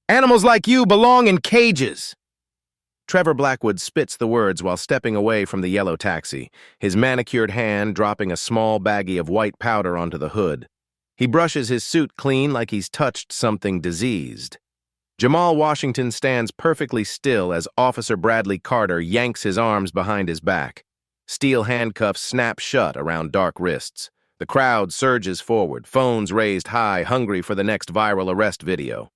Animals like you belong in cages. Trevor Blackwood spits the words while stepping away from the yellow taxi, his manicured hand dropping a small baggie of white powder onto the hood. He brushes his suit clean like he's touched something diseased. Jamal Washington stands perfectly still as Officer Bradley Carter yanks his arms behind his back. Steel handcuffs snap shut around dark wrists. The crowd surges forward, phones raised high, hungry for the next viral arrest video.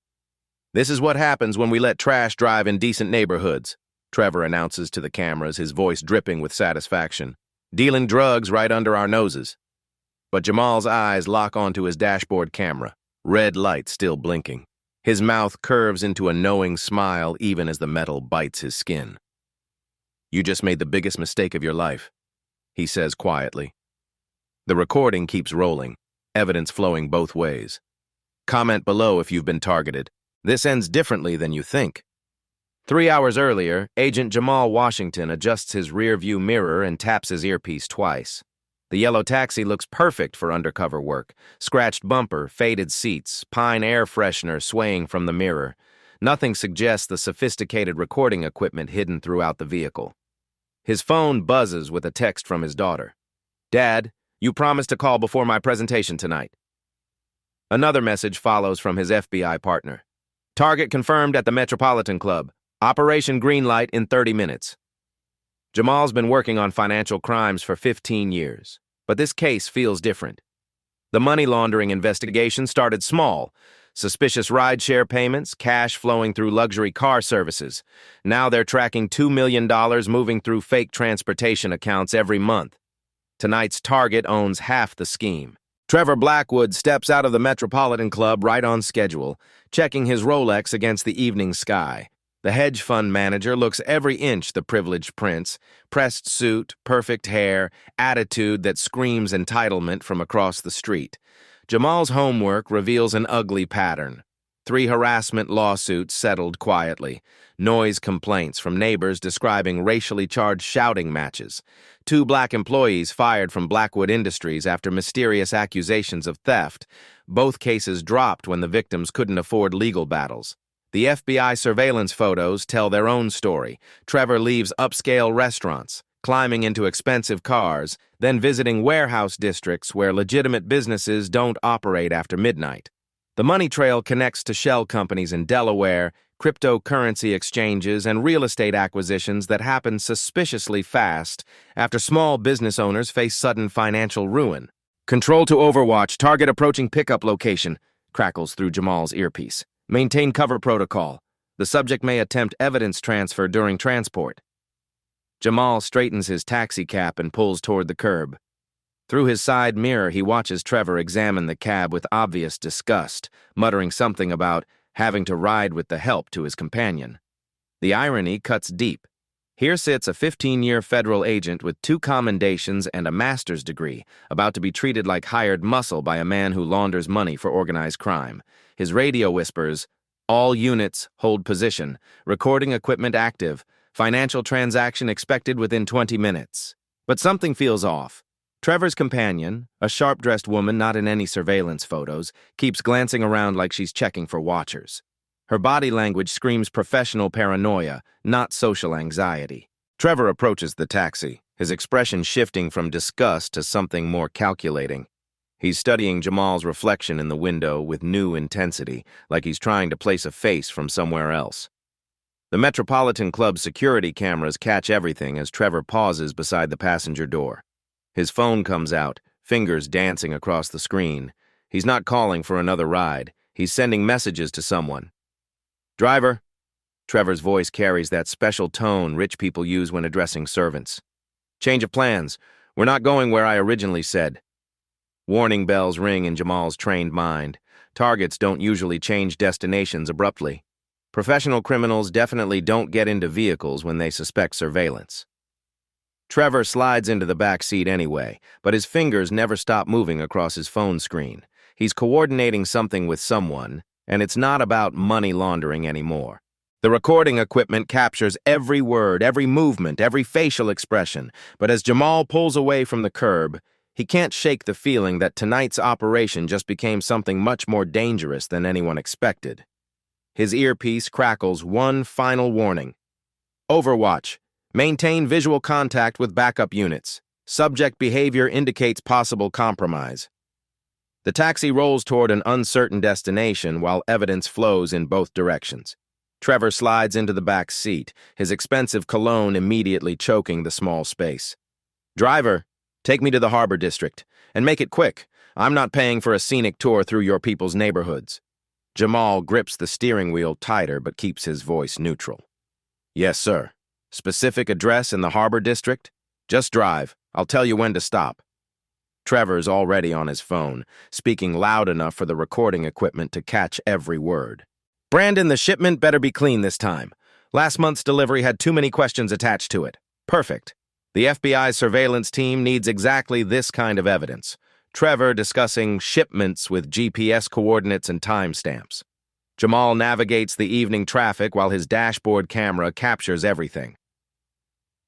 "This is what happens when we let trash drive in decent neighborhoods," Trevor announces to the cameras, his voice dripping with satisfaction. "Dealing drugs right under our noses." But Jamal's eyes lock onto his dashboard camera, red light still blinking. His mouth curves into a knowing smile even as the metal bites his skin. "You just made the biggest mistake of your life," he says quietly. The recording keeps rolling, evidence flowing both ways. Comment below if you've been targeted. This ends differently than you think. 3 hours earlier, Agent Jamal Washington adjusts his rear-view mirror and taps his earpiece twice. The yellow taxi looks perfect for undercover work. Scratched bumper, faded seats, pine air freshener swaying from the mirror. Nothing suggests the sophisticated recording equipment hidden throughout the vehicle. His phone buzzes with a text from his daughter. "Dad, you promised to call before my presentation tonight." Another message follows from his FBI partner. "Target confirmed at the Metropolitan Club. Operation Greenlight in 30 minutes. Jamal's been working on financial crimes for 15 years, but this case feels different. The money laundering investigation started small. Suspicious rideshare payments, cash flowing through luxury car services. Now they're tracking $2 million moving through fake transportation accounts every month. Tonight's target owns half the scheme. Trevor Blackwood steps out of the Metropolitan Club right on schedule, checking his Rolex against the evening sky. The hedge fund manager looks every inch the privileged prince, pressed suit, perfect hair, attitude that screams entitlement from across the street. Jamal's homework reveals an ugly pattern. 3 harassment lawsuits settled quietly. Noise complaints from neighbors describing racially charged shouting matches. 2 black employees fired from Blackwood Industries after mysterious accusations of theft. Both cases dropped when the victims couldn't afford legal battles. The FBI surveillance photos tell their own story. Trevor leaves upscale restaurants, climbing into expensive cars, then visiting warehouse districts where legitimate businesses don't operate after midnight. The money trail connects to shell companies in Delaware, cryptocurrency exchanges, and real estate acquisitions that happen suspiciously fast after small business owners face sudden financial ruin. "Control to Overwatch, target approaching pickup location," crackles through Jamal's earpiece. "Maintain cover protocol. The subject may attempt evidence transfer during transport." Jamal straightens his taxi cap and pulls toward the curb. Through his side mirror, he watches Trevor examine the cab with obvious disgust, muttering something about having to ride with the help to his companion. The irony cuts deep. Here sits a 15-year federal agent with 2 commendations and a master's degree, about to be treated like hired muscle by a man who launders money for organized crime. His radio whispers, "All units, hold position. Recording equipment active. Financial transaction expected within 20 minutes. But something feels off. Trevor's companion, a sharp-dressed woman not in any surveillance photos, keeps glancing around like she's checking for watchers. Her body language screams professional paranoia, not social anxiety. Trevor approaches the taxi, his expression shifting from disgust to something more calculating. He's studying Jamal's reflection in the window with new intensity, like he's trying to place a face from somewhere else. The Metropolitan Club's security cameras catch everything as Trevor pauses beside the passenger door. His phone comes out, fingers dancing across the screen. He's not calling for another ride. He's sending messages to someone. "Driver." Trevor's voice carries that special tone rich people use when addressing servants. "Change of plans. We're not going where I originally said." Warning bells ring in Jamal's trained mind. Targets don't usually change destinations abruptly. Professional criminals definitely don't get into vehicles when they suspect surveillance. Trevor slides into the back seat anyway, but his fingers never stop moving across his phone screen. He's coordinating something with someone, and it's not about money laundering anymore. The recording equipment captures every word, every movement, every facial expression, but as Jamal pulls away from the curb, he can't shake the feeling that tonight's operation just became something much more dangerous than anyone expected. His earpiece crackles one final warning. Overwatch. Maintain visual contact with backup units. Subject behavior indicates possible compromise. The taxi rolls toward an uncertain destination while evidence flows in both directions. Trevor slides into the back seat, his expensive cologne immediately choking the small space. Driver, take me to the Harbor District, and make it quick. I'm not paying for a scenic tour through your people's neighborhoods. Jamal grips the steering wheel tighter but keeps his voice neutral. Yes, sir. Specific address in the Harbor District? Just drive. I'll tell you when to stop. Trevor's already on his phone, speaking loud enough for the recording equipment to catch every word. Brandon, the shipment better be clean this time. Last month's delivery had too many questions attached to it. Perfect. The FBI's surveillance team needs exactly this kind of evidence. Trevor discussing shipments with GPS coordinates and timestamps. Jamal navigates the evening traffic while his dashboard camera captures everything.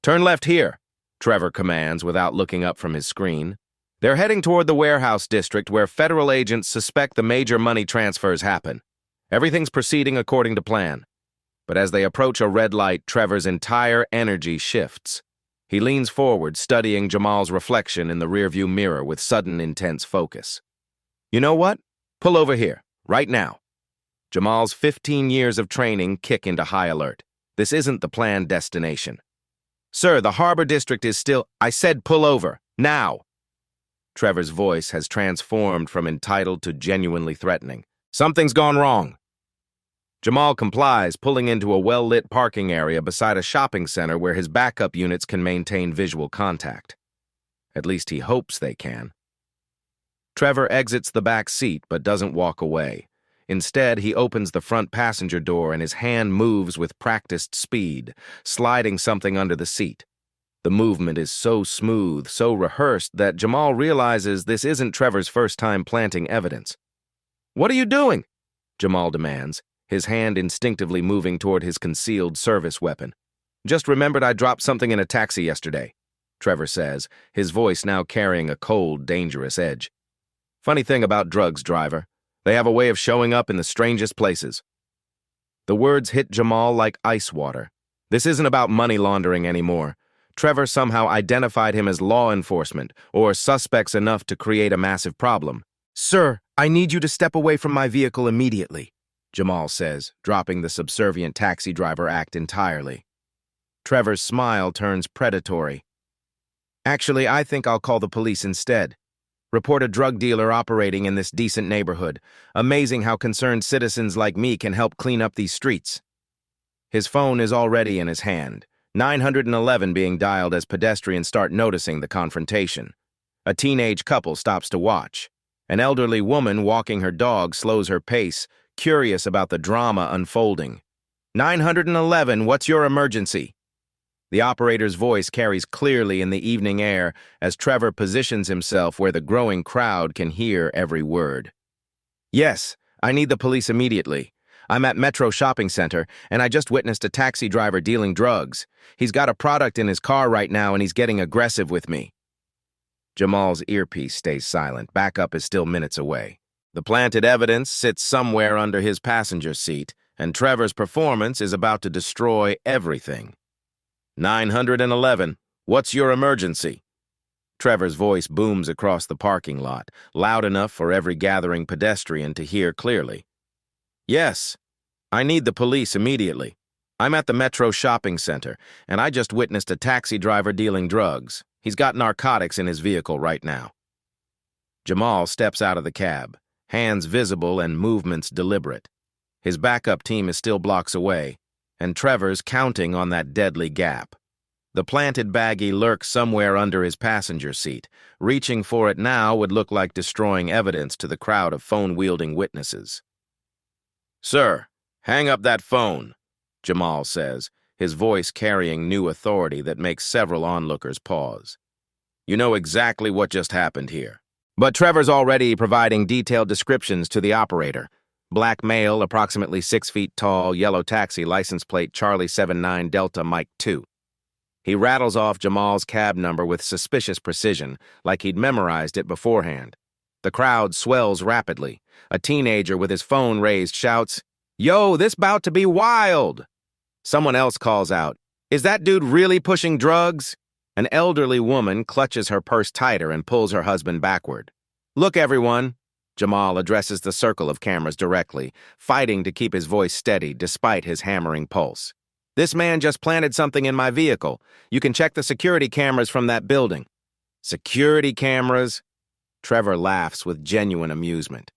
Turn left here, Trevor commands without looking up from his screen. They're heading toward the warehouse district where federal agents suspect the major money transfers happen. Everything's proceeding according to plan. But as they approach a red light, Trevor's entire energy shifts. He leans forward, studying Jamal's reflection in the rearview mirror with sudden, intense focus. You know what? Pull over here, right now. Jamal's 15 years of training kick into high alert. This isn't the planned destination. Sir, the Harbor District is still... I said pull over, now. Trevor's voice has transformed from entitled to genuinely threatening. Something's gone wrong. Jamal complies, pulling into a well-lit parking area beside a shopping center where his backup units can maintain visual contact. At least he hopes they can. Trevor exits the back seat but doesn't walk away. Instead, he opens the front passenger door and his hand moves with practiced speed, sliding something under the seat. The movement is so smooth, so rehearsed, that Jamal realizes this isn't Trevor's first time planting evidence. What are you doing? Jamal demands, his hand instinctively moving toward his concealed service weapon. Just remembered I dropped something in a taxi yesterday, Trevor says, his voice now carrying a cold, dangerous edge. Funny thing about drugs, driver. They have a way of showing up in the strangest places. The words hit Jamal like ice water. This isn't about money laundering anymore. Trevor somehow identified him as law enforcement, or suspects enough to create a massive problem. Sir, I need you to step away from my vehicle immediately, Jamal says, dropping the subservient taxi driver act entirely. Trevor's smile turns predatory. Actually, I think I'll call the police instead. Report a drug dealer operating in this decent neighborhood. Amazing how concerned citizens like me can help clean up these streets. His phone is already in his hand, 911 being dialed as pedestrians start noticing the confrontation. A teenage couple stops to watch. An elderly woman walking her dog slows her pace, curious about the drama unfolding. 911, what's your emergency? The operator's voice carries clearly in the evening air as Trevor positions himself where the growing crowd can hear every word. Yes, I need the police immediately. I'm at Metro Shopping Center, and I just witnessed a taxi driver dealing drugs. He's got a product in his car right now, and he's getting aggressive with me. Jamal's earpiece stays silent. Backup is still minutes away. The planted evidence sits somewhere under his passenger seat, and Trevor's performance is about to destroy everything. 911, what's your emergency? Trevor's voice booms across the parking lot, loud enough for every gathering pedestrian to hear clearly. Yes, I need the police immediately. I'm at the Metro Shopping Center, and I just witnessed a taxi driver dealing drugs. He's got narcotics in his vehicle right now. Jamal steps out of the cab, hands visible and movements deliberate. His backup team is still blocks away, and Trevor's counting on that deadly gap. The planted baggie lurks somewhere under his passenger seat. Reaching for it now would look like destroying evidence to the crowd of phone-wielding witnesses. Sir, hang up that phone, Jamal says, his voice carrying new authority that makes several onlookers pause. You know exactly what just happened here. But Trevor's already providing detailed descriptions to the operator. Black male, approximately 6 feet tall, yellow taxi, license plate Charlie 79 Delta Mike 2. He rattles off Jamal's cab number with suspicious precision, like he'd memorized it beforehand. The crowd swells rapidly. A teenager with his phone raised shouts, Yo, this bout to be wild! Someone else calls out, "Is that dude really pushing drugs?" An elderly woman clutches her purse tighter and pulls her husband backward. "Look, everyone." Jamal addresses the circle of cameras directly, fighting to keep his voice steady despite his hammering pulse. "This man just planted something in my vehicle. You can check the security cameras from that building." "Security cameras?" Trevor laughs with genuine amusement.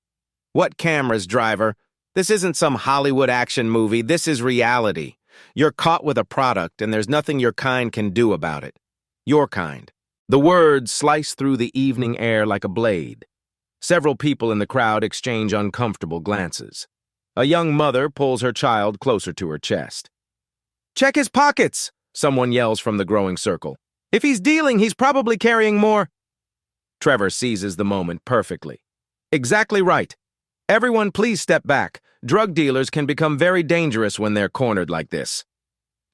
"What cameras, driver? This isn't some Hollywood action movie. This is reality. You're caught with a product, and there's nothing your kind can do about it. Your kind." The words slice through the evening air like a blade. Several people in the crowd exchange uncomfortable glances. A young mother pulls her child closer to her chest. "Check his pockets," someone yells from the growing circle. "If he's dealing, he's probably carrying more." Trevor seizes the moment perfectly. "Exactly right. Everyone please step back. Drug dealers can become very dangerous when they're cornered like this."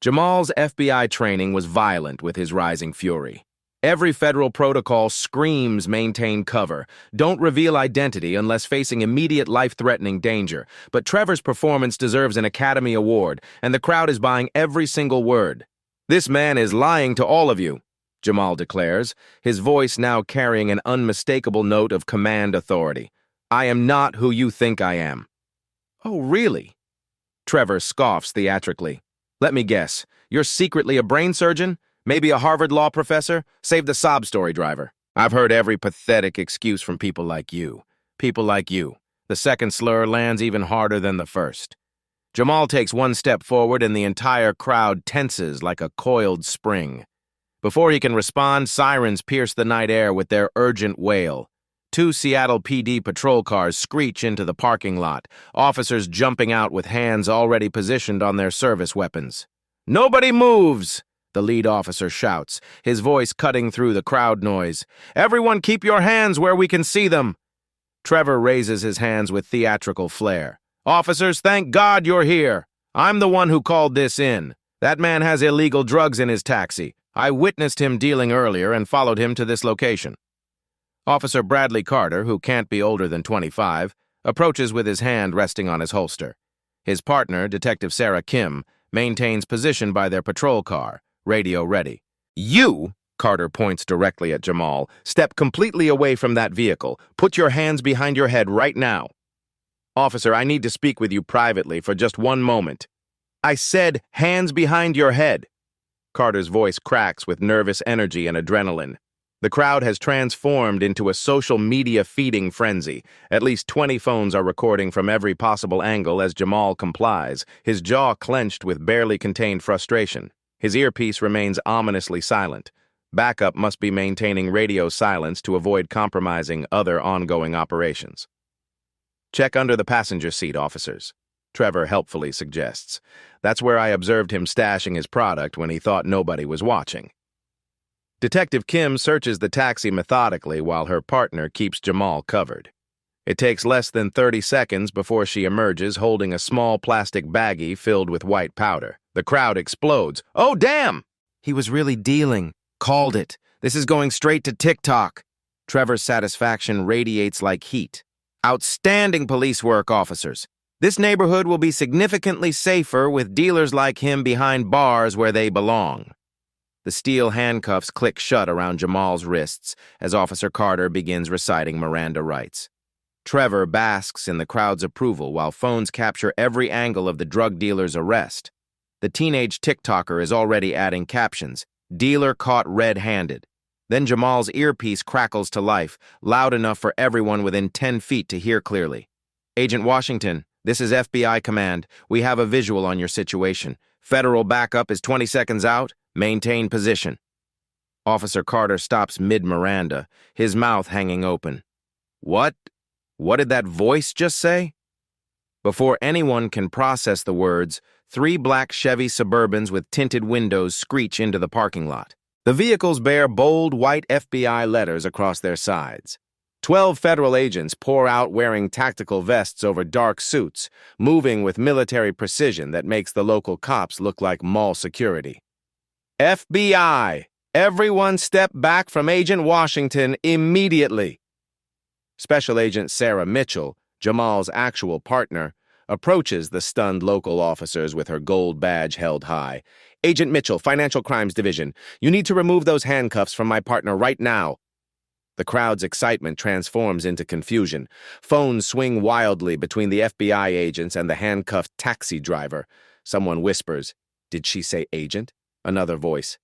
Jamal's FBI training was violent with his rising fury. Every federal protocol screams maintain cover. Don't reveal identity unless facing immediate life-threatening danger. But Trevor's performance deserves an Academy Award, and the crowd is buying every single word. "This man is lying to all of you," Jamal declares, his voice now carrying an unmistakable note of command authority. "I am not who you think I am." "Oh, really?" Trevor scoffs theatrically. "Let me guess, you're secretly a brain surgeon? Maybe a Harvard law professor? Save the sob story, driver. I've heard every pathetic excuse from people like you. People like you. The second slur lands even harder than the first." Jamal takes one step forward and the entire crowd tenses like a coiled spring. Before he can respond, sirens pierce the night air with their urgent wail. Two Seattle PD patrol cars screech into the parking lot, officers jumping out with hands already positioned on their service weapons. "Nobody moves!" the lead officer shouts, his voice cutting through the crowd noise. "Everyone keep your hands where we can see them." Trevor raises his hands with theatrical flair. "Officers, thank God you're here. I'm the one who called this in. That man has illegal drugs in his taxi. I witnessed him dealing earlier and followed him to this location." Officer Bradley Carter, who can't be older than 25, approaches with his hand resting on his holster. His partner, Detective Sarah Kim, maintains position by their patrol car, radio ready. "You," Carter points directly at Jamal, "step completely away from that vehicle. Put your hands behind your head right now." "Officer, I need to speak with you privately for just one moment." "I said hands behind your head." Carter's voice cracks with nervous energy and adrenaline. The crowd has transformed into a social media feeding frenzy. At least 20 phones are recording from every possible angle as Jamal complies, his jaw clenched with barely contained frustration. His earpiece remains ominously silent. Backup must be maintaining radio silence to avoid compromising other ongoing operations. "Check under the passenger seat, officers," Trevor helpfully suggests. "That's where I observed him stashing his product when he thought nobody was watching." Detective Kim searches the taxi methodically while her partner keeps Jamal covered. It takes less than 30 seconds before she emerges holding a small plastic baggie filled with white powder. The crowd explodes. "Oh, damn!" "He was really dealing. Called it. This is going straight to TikTok." Trevor's satisfaction radiates like heat. "Outstanding police work, officers. This neighborhood will be significantly safer with dealers like him behind bars where they belong." The steel handcuffs click shut around Jamal's wrists as Officer Carter begins reciting Miranda rights. Trevor basks in the crowd's approval while phones capture every angle of the drug dealer's arrest. The teenage TikToker is already adding captions, "Dealer caught red-handed." Then Jamal's earpiece crackles to life, loud enough for everyone within 10 feet to hear clearly. "Agent Washington, this is FBI command. We have a visual on your situation. Federal backup is 20 seconds out. Maintain position." Officer Carter stops mid-Miranda, his mouth hanging open. What did that voice just say? Before anyone can process the words, 3 black Chevy Suburbans with tinted windows screech into the parking lot. The vehicles bear bold white FBI letters across their sides. 12 federal agents pour out wearing tactical vests over dark suits, moving with military precision that makes the local cops look like mall security. "FBI, everyone step back from Agent Washington immediately." Special Agent Sarah Mitchell, Jamal's actual partner, approaches the stunned local officers with her gold badge held high. "Agent Mitchell, Financial Crimes Division. You need to remove those handcuffs from my partner right now." The crowd's excitement transforms into confusion. Phones swing wildly between the FBI agents and the handcuffed taxi driver. Someone whispers, "Did she say agent?" Another voice,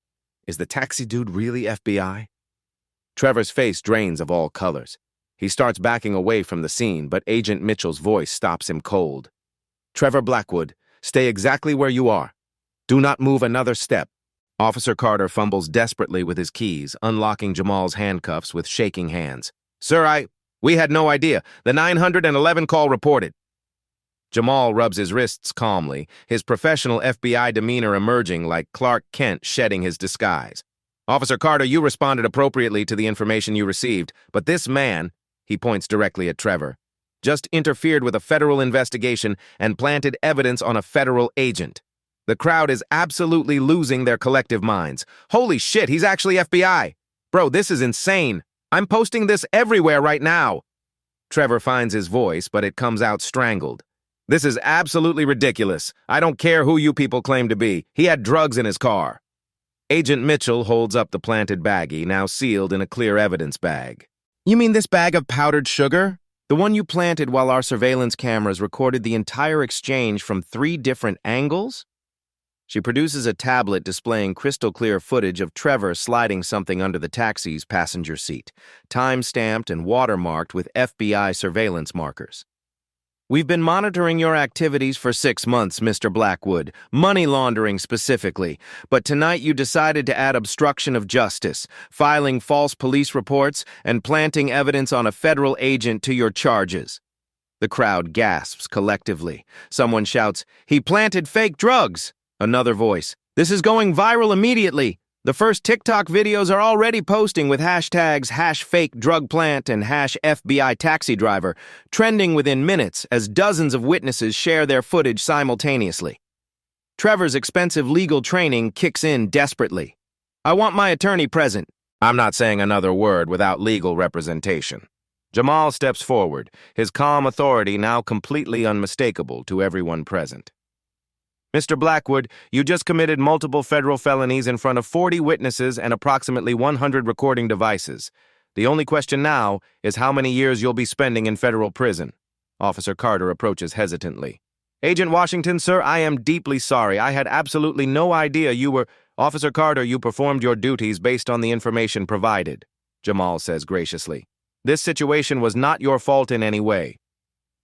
"Is the taxi dude really FBI?" Trevor's face drains of all colors. He starts backing away from the scene, but Agent Mitchell's voice stops him cold. "Trevor Blackwood, stay exactly where you are. Do not move another step." Officer Carter fumbles desperately with his keys, unlocking Jamal's handcuffs with shaking hands. "Sir, we had no idea. The 911 call reported." Jamal rubs his wrists calmly, his professional FBI demeanor emerging like Clark Kent shedding his disguise. "Officer Carter, you responded appropriately to the information you received, but this man," he points directly at Trevor, "just interfered with a federal investigation and planted evidence on a federal agent. The crowd is absolutely losing their collective minds. Holy shit, he's actually FBI. Bro, this is insane. I'm posting this everywhere right now." Trevor finds his voice, but it comes out strangled. "This is absolutely ridiculous. I don't care who you people claim to be. He had drugs in his car." Agent Mitchell holds up the planted baggie, now sealed in a clear evidence bag. "You mean this bag of powdered sugar? The one you planted while our surveillance cameras recorded the entire exchange from 3 different angles?" She produces a tablet displaying crystal-clear footage of Trevor sliding something under the taxi's passenger seat, time-stamped and watermarked with FBI surveillance markers. "We've been monitoring your activities for 6 months, Mr. Blackwood, money laundering specifically, but tonight you decided to add obstruction of justice, filing false police reports, and planting evidence on a federal agent to your charges." The crowd gasps collectively. Someone shouts, "He planted fake drugs!" Another voice, "This is going viral immediately. The first TikTok videos are already posting with hashtags #FakeDrugPlant and #FBITaxiDriver, trending within minutes as dozens of witnesses share their footage simultaneously." Trevor's expensive legal training kicks in desperately. "I want my attorney present." "I'm not saying another word without legal representation." Jamal steps forward, his calm authority now completely unmistakable to everyone present. "Mr. Blackwood, you just committed multiple federal felonies in front of 40 witnesses and approximately 100 recording devices. The only question now is how many years you'll be spending in federal prison." Officer Carter approaches hesitantly. "Agent Washington, sir, I am deeply sorry. I had absolutely no idea you were—" "Officer Carter, you performed your duties based on the information provided," Jamal says graciously. "This situation was not your fault in any way."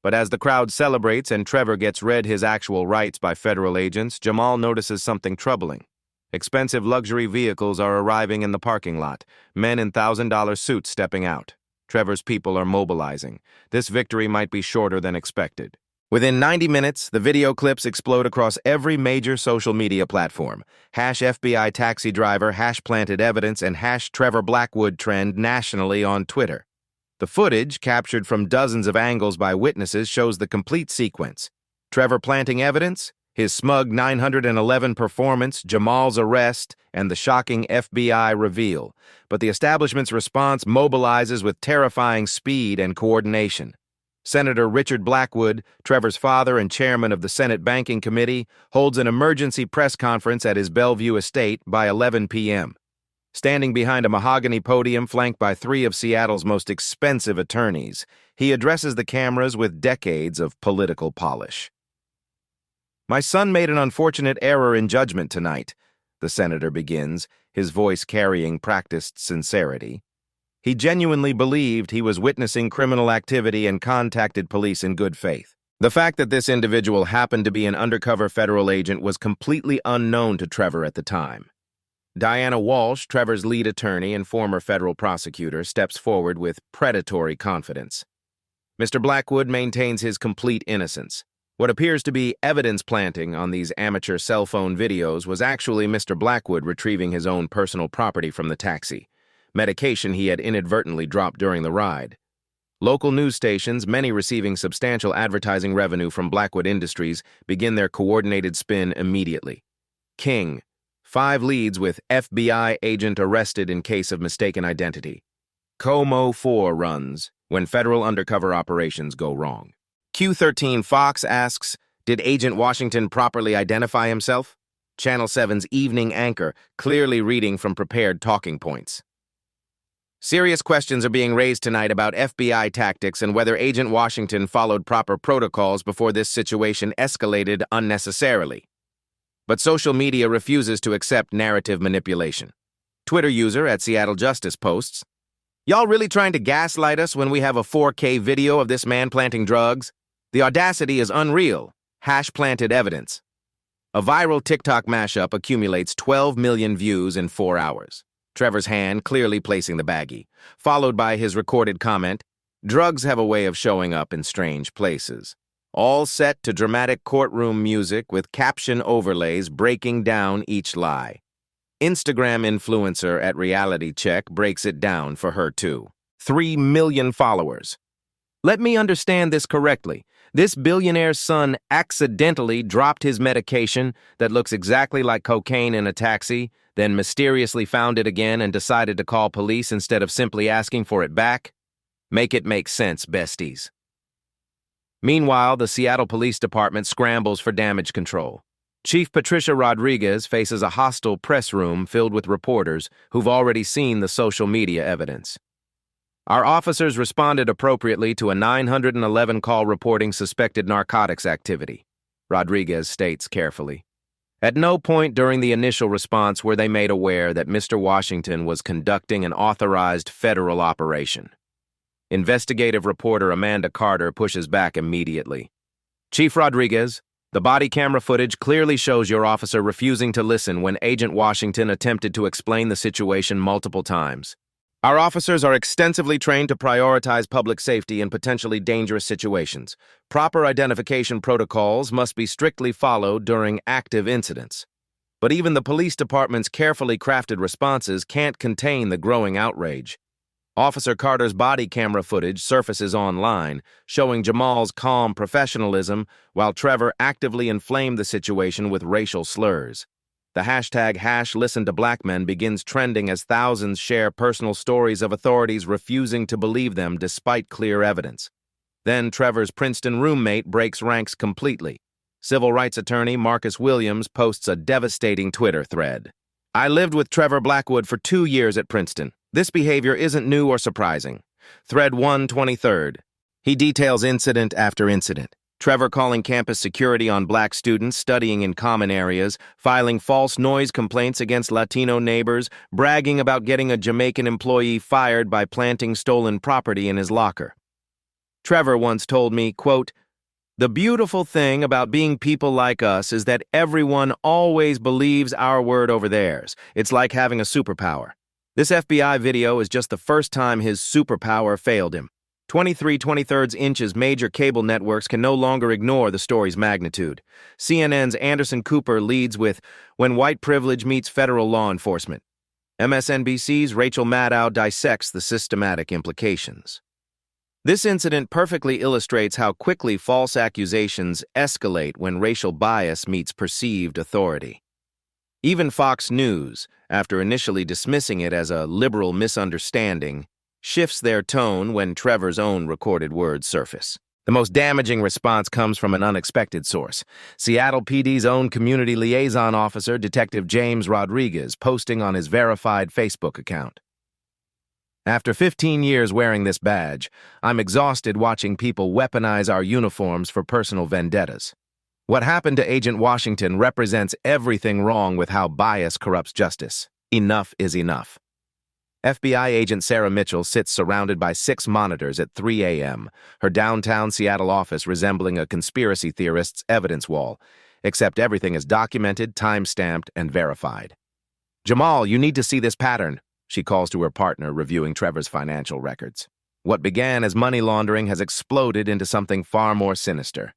But as the crowd celebrates and Trevor gets read his actual rights by federal agents, Jamal notices something troubling. Expensive luxury vehicles are arriving in the parking lot, men in $1,000 suits stepping out. Trevor's people are mobilizing. This victory might be shorter than expected. Within 90 minutes, the video clips explode across every major social media platform. #FBITaxiDriver, #planted evidence, and #Trevor Blackwood trend nationally on Twitter. The footage, captured from dozens of angles by witnesses, shows the complete sequence. Trevor planting evidence, his smug 911 performance, Jamal's arrest, and the shocking FBI reveal. But the establishment's response mobilizes with terrifying speed and coordination. Senator Richard Blackwood, Trevor's father and chairman of the Senate Banking Committee, holds an emergency press conference at his Bellevue estate by 11 p.m. Standing behind a mahogany podium flanked by 3 of Seattle's most expensive attorneys, he addresses the cameras with decades of political polish. "My son made an unfortunate error in judgment tonight," the senator begins, his voice carrying practiced sincerity. "He genuinely believed he was witnessing criminal activity and contacted police in good faith. The fact that this individual happened to be an undercover federal agent was completely unknown to Trevor at the time." Diana Walsh, Trevor's lead attorney and former federal prosecutor, steps forward with predatory confidence. Mr. Blackwood maintains his complete innocence. What appears to be evidence planting on these amateur cell phone videos was actually Mr. Blackwood retrieving his own personal property from the taxi, medication he had inadvertently dropped during the ride. Local news stations, many receiving substantial advertising revenue from Blackwood Industries, begin their coordinated spin immediately. King, 5 leads with FBI agent arrested in case of mistaken identity. Como 4 runs when federal undercover operations go wrong. Q13 Fox asks, did Agent Washington properly identify himself? Channel 7's evening anchor, clearly reading from prepared talking points. Serious questions are being raised tonight about FBI tactics and whether Agent Washington followed proper protocols before this situation escalated unnecessarily. But social media refuses to accept narrative manipulation. Twitter user at Seattle Justice posts, "Y'all really trying to gaslight us when we have a 4K video of this man planting drugs? The audacity is unreal. #planted evidence." A viral TikTok mashup accumulates 12 million views in 4 hours. Trevor's hand clearly placing the baggie, followed by his recorded comment, "Drugs have a way of showing up in strange places." All set to dramatic courtroom music with caption overlays breaking down each lie. Instagram influencer at Reality Check breaks it down for her too. 3 million followers. Let me understand this correctly. This billionaire's son accidentally dropped his medication that looks exactly like cocaine in a taxi, then mysteriously found it again and decided to call police instead of simply asking for it back? Make it make sense, besties. Meanwhile, the Seattle Police Department scrambles for damage control. Chief Patricia Rodriguez faces a hostile press room filled with reporters who've already seen the social media evidence. Our officers responded appropriately to a 911 call reporting suspected narcotics activity, Rodriguez states carefully. At no point during the initial response were they made aware that Mr. Washington was conducting an authorized federal operation. Investigative reporter Amanda Carter pushes back immediately. Chief Rodriguez, the body camera footage clearly shows your officer refusing to listen when Agent Washington attempted to explain the situation multiple times. Our officers are extensively trained to prioritize public safety in potentially dangerous situations. Proper identification protocols must be strictly followed during active incidents. But even the police department's carefully crafted responses can't contain the growing outrage. Officer Carter's body camera footage surfaces online, showing Jamal's calm professionalism while Trevor actively inflamed the situation with racial slurs. The hashtag #ListenToBlackMen begins trending as thousands share personal stories of authorities refusing to believe them despite clear evidence. Then Trevor's Princeton roommate breaks ranks completely. Civil rights attorney Marcus Williams posts a devastating Twitter thread. "I lived with Trevor Blackwood for 2 years at Princeton. This behavior isn't new or surprising." Thread 1/23. He details incident after incident. Trevor calling campus security on black students studying in common areas, filing false noise complaints against Latino neighbors, bragging about getting a Jamaican employee fired by planting stolen property in his locker. Trevor once told me, quote, "The beautiful thing about being people like us is that everyone always believes our word over theirs. It's like having a superpower. This FBI video is just the first time his superpower failed him. 23/23 inches major cable networks can no longer ignore the story's magnitude. CNN's Anderson Cooper leads with "When White Privilege Meets Federal Law Enforcement." MSNBC's Rachel Maddow dissects the systematic implications. This incident perfectly illustrates how quickly false accusations escalate when racial bias meets perceived authority. Even Fox News, after initially dismissing it as a liberal misunderstanding, shifts their tone when Trevor's own recorded words surface. The most damaging response comes from an unexpected source. Seattle PD's own community liaison officer, Detective James Rodriguez, posting on his verified Facebook account. "After 15 years wearing this badge, I'm exhausted watching people weaponize our uniforms for personal vendettas. What happened to Agent Washington represents everything wrong with how bias corrupts justice. Enough is enough." FBI agent Sarah Mitchell sits surrounded by 6 monitors at 3 a.m., her downtown Seattle office resembling a conspiracy theorist's evidence wall, except everything is documented, time-stamped, and verified. "Jamal, you need to see this pattern," she calls to her partner reviewing Trevor's financial records. What began as money laundering has exploded into something far more sinister.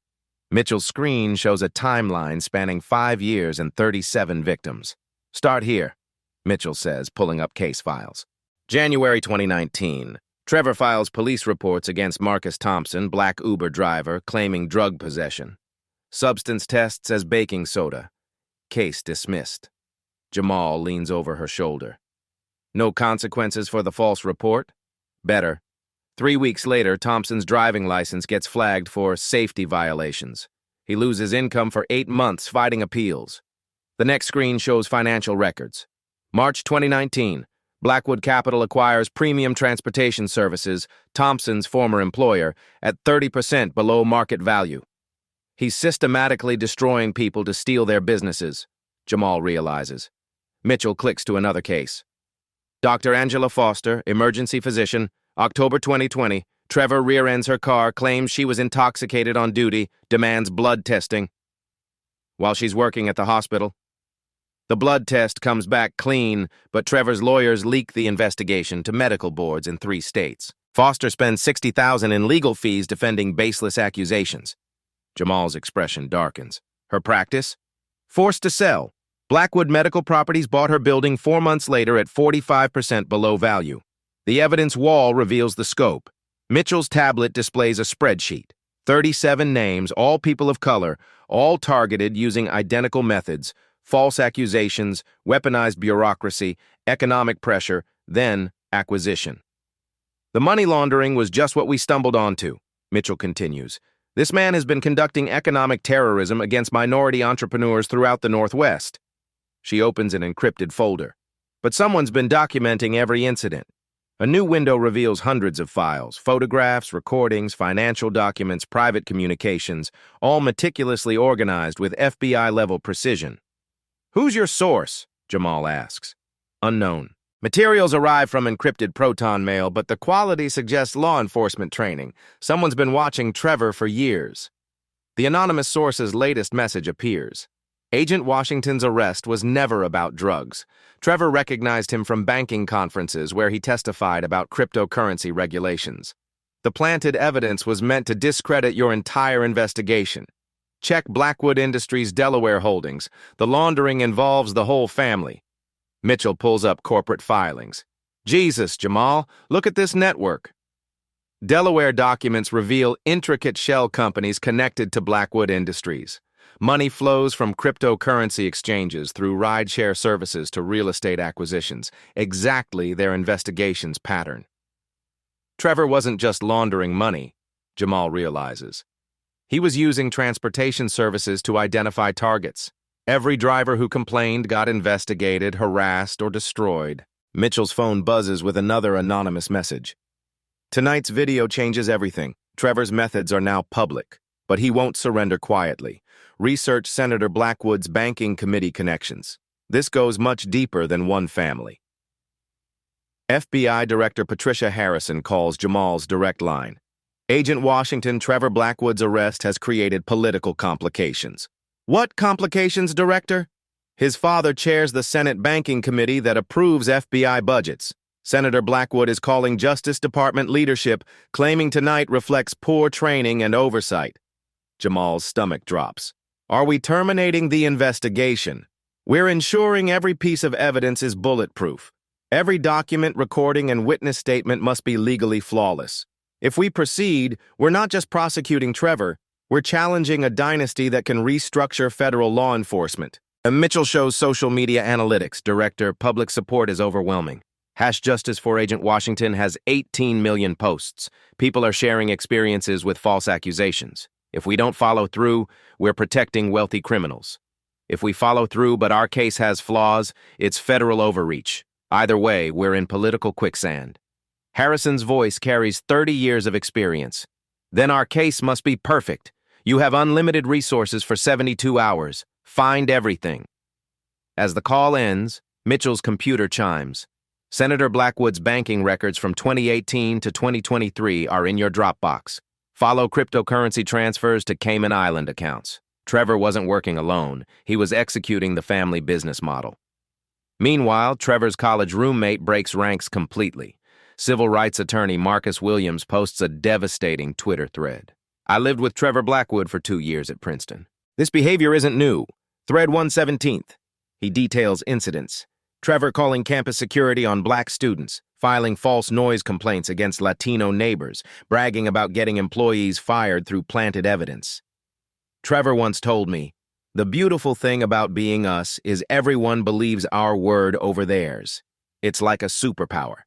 Mitchell's screen shows a timeline spanning 5 years and 37 victims. "Start here," Mitchell says, pulling up case files. January 2019. Trevor files police reports against Marcus Thompson, black Uber driver, claiming drug possession. Substance tests as baking soda. Case dismissed. Jamal leans over her shoulder. "No consequences for the false report?" "Better. 3 weeks later, Thompson's driving license gets flagged for safety violations. He loses income for 8 months fighting appeals. The next screen shows financial records. March 2019, Blackwood Capital acquires Premium Transportation Services, Thompson's former employer, at 30% below market value. He's systematically destroying people to steal their businesses, Jamal realizes. Mitchell clicks to another case. Dr. Angela Foster, emergency physician, October 2020, Trevor rear-ends her car, claims she was intoxicated on duty, demands blood testing. While she's working at the hospital, the blood test comes back clean, but Trevor's lawyers leak the investigation to medical boards in 3 states. Foster spends $60,000 in legal fees defending baseless accusations. Jamal's expression darkens. Her practice? Forced to sell. Blackwood Medical Properties bought her building 4 months later at 45% below value. The evidence wall reveals the scope. Mitchell's tablet displays a spreadsheet. 37 names, all people of color, all targeted using identical methods, false accusations, weaponized bureaucracy, economic pressure, then acquisition. The money laundering was just what we stumbled onto, Mitchell continues. This man has been conducting economic terrorism against minority entrepreneurs throughout the Northwest. She opens an encrypted folder. But someone's been documenting every incident. A new window reveals hundreds of files, photographs, recordings, financial documents, private communications, all meticulously organized with FBI-level precision. Who's your source? Jamal asks. Unknown. Materials arrive from encrypted proton mail, but the quality suggests law enforcement training. Someone's been watching Trevor for years. The anonymous source's latest message appears. Agent Washington's arrest was never about drugs. Trevor recognized him from banking conferences where he testified about cryptocurrency regulations. The planted evidence was meant to discredit your entire investigation. Check Blackwood Industries' Delaware holdings. The laundering involves the whole family. Mitchell pulls up corporate filings. Jesus, Jamal, look at this network. Delaware documents reveal intricate shell companies connected to Blackwood Industries. Money flows from cryptocurrency exchanges through rideshare services to real estate acquisitions, exactly their investigation's pattern. Trevor wasn't just laundering money, Jamal realizes. He was using transportation services to identify targets. Every driver who complained got investigated, harassed, or destroyed. Mitchell's phone buzzes with another anonymous message. Tonight's video changes everything. Trevor's methods are now public, but he won't surrender quietly. Research Senator Blackwood's banking committee connections. This goes much deeper than one family. FBI Director Patricia Harrison calls Jamal's direct line. Agent Washington, Trevor Blackwood's arrest has created political complications. What complications, Director? His father chairs the Senate Banking Committee that approves FBI budgets. Senator Blackwood is calling Justice Department leadership, claiming tonight reflects poor training and oversight. Jamal's stomach drops. Are we terminating the investigation? We're ensuring every piece of evidence is bulletproof. Every document, recording, and witness statement must be legally flawless. If we proceed, we're not just prosecuting Trevor, we're challenging a dynasty that can restructure federal law enforcement. Mitchell shows social media analytics. Director, public support is overwhelming. #Justice for Agent Washington has 18 million posts. People are sharing experiences with false accusations. If we don't follow through, we're protecting wealthy criminals. If we follow through but our case has flaws, it's federal overreach. Either way, we're in political quicksand. Harrison's voice carries 30 years of experience. Then our case must be perfect. You have unlimited resources for 72 hours. Find everything. As the call ends, Mitchell's computer chimes. Senator Blackwood's banking records from 2018 to 2023 are in your Dropbox. Follow cryptocurrency transfers to Cayman Island accounts. Trevor wasn't working alone. He was executing the family business model. Meanwhile, Trevor's college roommate breaks ranks completely. Civil rights attorney Marcus Williams posts a devastating Twitter thread. I lived with Trevor Blackwood for 2 years at Princeton. This behavior isn't new. Thread 117th. He details incidents. Trevor calling campus security on black students, filing false noise complaints against Latino neighbors, bragging about getting employees fired through planted evidence. Trevor once told me, "The beautiful thing about being us is everyone believes our word over theirs. It's like a superpower.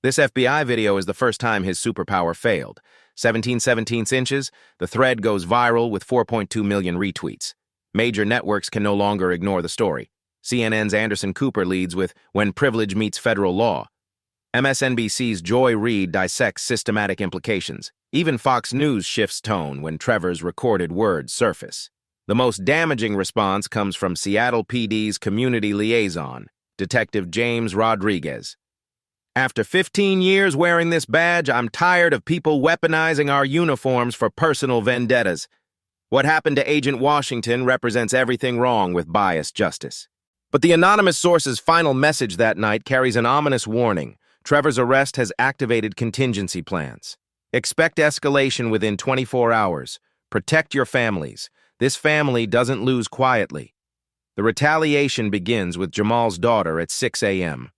This FBI video is the first time his superpower failed. 17/17 inches, the thread goes viral with 4.2 million retweets. Major networks can no longer ignore the story. CNN's Anderson Cooper leads with "When Privilege Meets Federal Law." MSNBC's Joy Reid dissects systematic implications. Even Fox News shifts tone when Trevor's recorded words surface. The most damaging response comes from Seattle PD's community liaison, Detective James Rodriguez. "After 15 years wearing this badge, I'm tired of people weaponizing our uniforms for personal vendettas. What happened to Agent Washington represents everything wrong with biased justice." But the anonymous source's final message that night carries an ominous warning. Trevor's arrest has activated contingency plans. Expect escalation within 24 hours. Protect your families. This family doesn't lose quietly. The retaliation begins with Jamal's daughter at 6 a.m.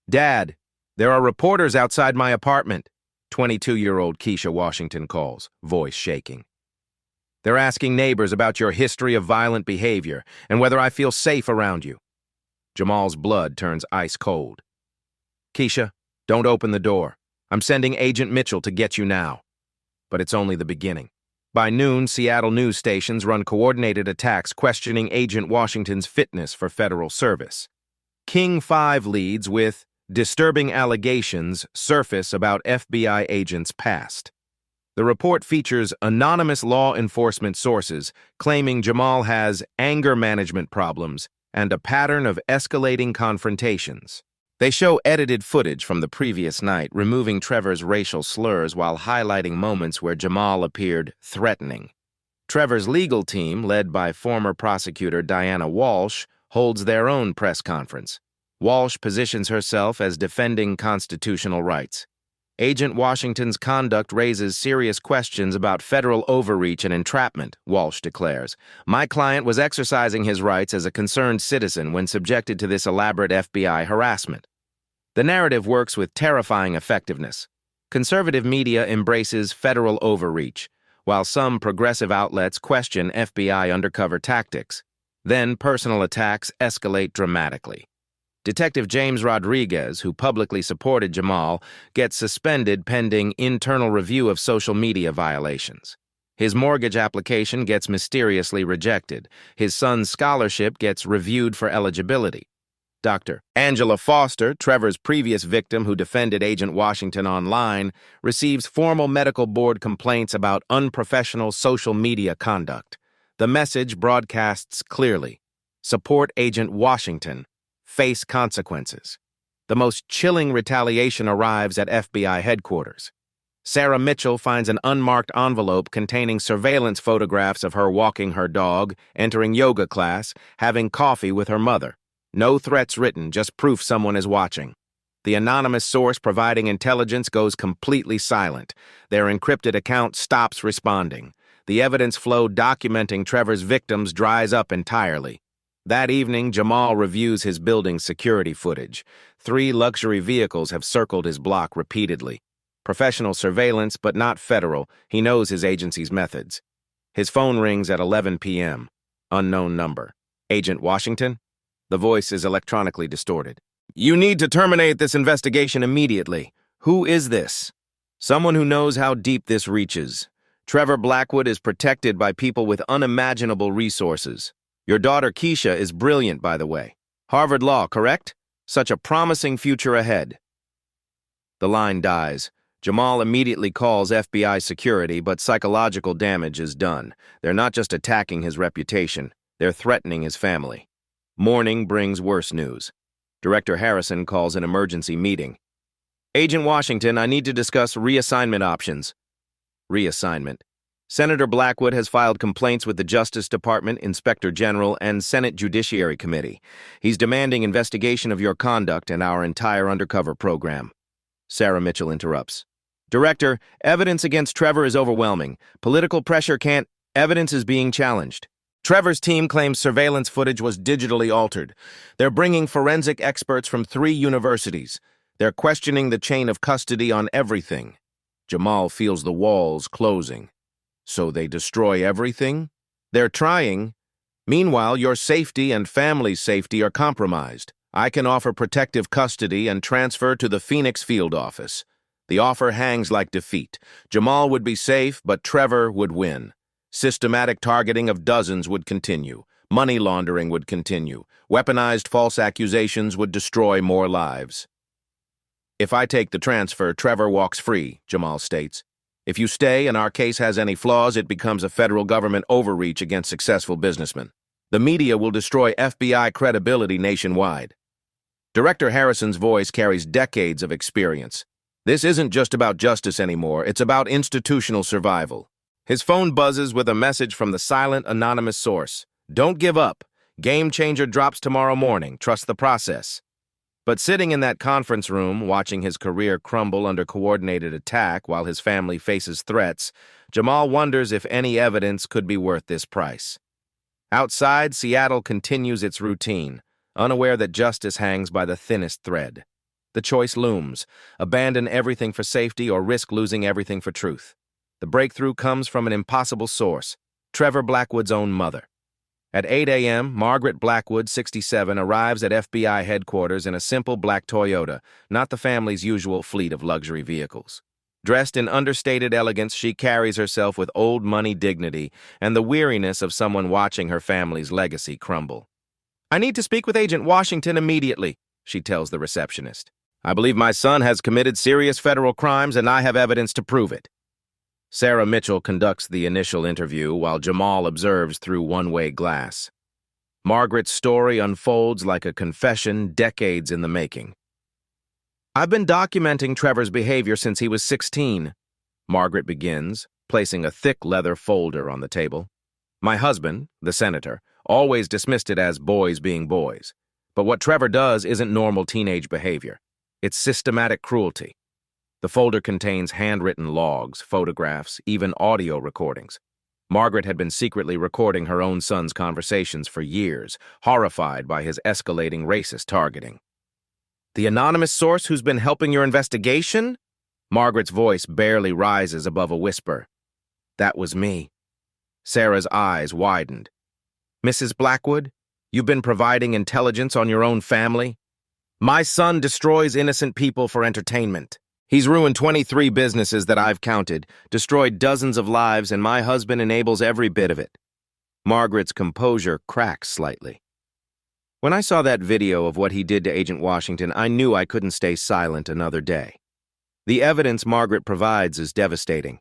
"Dad, there are reporters outside my apartment," 22-year-old Keisha Washington calls, voice shaking. "They're asking neighbors about your history of violent behavior and whether I feel safe around you." Jamal's blood turns ice cold. "Keisha, don't open the door. I'm sending Agent Mitchell to get you now." But it's only the beginning. By noon, Seattle news stations run coordinated attacks questioning Agent Washington's fitness for federal service. King 5 leads with "Disturbing allegations surface about FBI agents' past." The report features anonymous law enforcement sources claiming Jamal has anger management problems and a pattern of escalating confrontations. They show edited footage from the previous night, removing Trevor's racial slurs while highlighting moments where Jamal appeared threatening. Trevor's legal team, led by former prosecutor Diana Walsh, holds their own press conference. Walsh positions herself as defending constitutional rights. Agent Washington's conduct raises serious questions about federal overreach and entrapment, Walsh declares. "My client was exercising his rights as a concerned citizen when subjected to this elaborate FBI harassment." The narrative works with terrifying effectiveness. Conservative media embraces federal overreach, while some progressive outlets question FBI undercover tactics. Then personal attacks escalate dramatically. Detective James Rodriguez, who publicly supported Jamal, gets suspended pending internal review of social media violations. His mortgage application gets mysteriously rejected. His son's scholarship gets reviewed for eligibility. Dr. Angela Foster, Trevor's previous victim who defended Agent Washington online, receives formal medical board complaints about unprofessional social media conduct. The message broadcasts clearly: support Agent Washington. Face consequences. The most chilling retaliation arrives at FBI headquarters. Sarah Mitchell finds an unmarked envelope containing surveillance photographs of her walking her dog, entering yoga class, having coffee with her mother. No threats written, just proof someone is watching. The anonymous source providing intelligence goes completely silent. Their encrypted account stops responding. The evidence flow documenting Trevor's victims dries up entirely. That evening, Jamal reviews his building's security footage. 3 luxury vehicles have circled his block repeatedly. Professional surveillance, but not federal. He knows his agency's methods. His phone rings at 11 p.m. Unknown number. "Agent Washington?" The voice is electronically distorted. "You need to terminate this investigation immediately. Who is this?" "Someone who knows how deep this reaches. Trevor Blackwood is protected by people with unimaginable resources. Your daughter Keisha is brilliant, by the way. Harvard Law, correct? Such a promising future ahead." The line dies. Jamal immediately calls FBI security, but psychological damage is done. They're not just attacking his reputation, they're threatening his family. Morning brings worse news. Director Harrison calls an emergency meeting. "Agent Washington, I need to discuss reassignment options." Reassignment. Senator Blackwood has filed complaints with the Justice Department, Inspector General, and Senate Judiciary Committee. He's demanding investigation of your conduct and our entire undercover program. Sarah Mitchell interrupts. "Director, evidence against Trevor is overwhelming. Political pressure can't. Evidence is being challenged. Trevor's team claims surveillance footage was digitally altered. They're bringing forensic experts from 3 universities. They're questioning the chain of custody on everything." Jamal feels the walls closing. "So they destroy everything?" "They're trying. Meanwhile, your safety and family's safety are compromised. I can offer protective custody and transfer to the Phoenix field office. The offer hangs like defeat. Jamal would be safe, but Trevor would win. Systematic targeting of dozens would continue. Money laundering would continue. Weaponized false accusations would destroy more lives. If I take the transfer, Trevor walks free, Jamal states. If you stay and our case has any flaws, it becomes a federal government overreach against successful businessmen. The media will destroy FBI credibility nationwide. Director Harrison's voice carries decades of experience. This isn't just about justice anymore, it's about institutional survival. His phone buzzes with a message from the silent, anonymous source. Don't give up. Game changer drops tomorrow morning. Trust the process. But sitting in that conference room, watching his career crumble under coordinated attack while his family faces threats, Jamal wonders if any evidence could be worth this price. Outside, Seattle continues its routine, unaware that justice hangs by the thinnest thread. The choice looms: abandon everything for safety or risk losing everything for truth. The breakthrough comes from an impossible source, Trevor Blackwood's own mother. At 8 a.m., Margaret Blackwood, 67, arrives at FBI headquarters in a simple black Toyota, not the family's usual fleet of luxury vehicles. Dressed in understated elegance, she carries herself with old money dignity and the weariness of someone watching her family's legacy crumble. "I need to speak with Agent Washington immediately," she tells the receptionist. "I believe my son has committed serious federal crimes and I have evidence to prove it." Sarah Mitchell conducts the initial interview while Jamal observes through one-way glass. Margaret's story unfolds like a confession decades in the making. "I've been documenting Trevor's behavior since he was 16, Margaret begins, placing a thick leather folder on the table. "My husband, the senator, always dismissed it as boys being boys. But what Trevor does isn't normal teenage behavior. It's systematic cruelty. The folder contains handwritten logs, photographs, even audio recordings. Margaret had been secretly recording her own son's conversations for years, horrified by his escalating racist targeting. "The anonymous source who's been helping your investigation?" Margaret's voice barely rises above a whisper. "That was me." Sarah's eyes widened. "Mrs. Blackwood, you've been providing intelligence on your own family?" "My son destroys innocent people for entertainment. He's ruined 23 businesses that I've counted, destroyed dozens of lives, and my husband enables every bit of it." Margaret's composure cracks slightly. "When I saw that video of what he did to Agent Washington, I knew I couldn't stay silent another day." The evidence Margaret provides is devastating.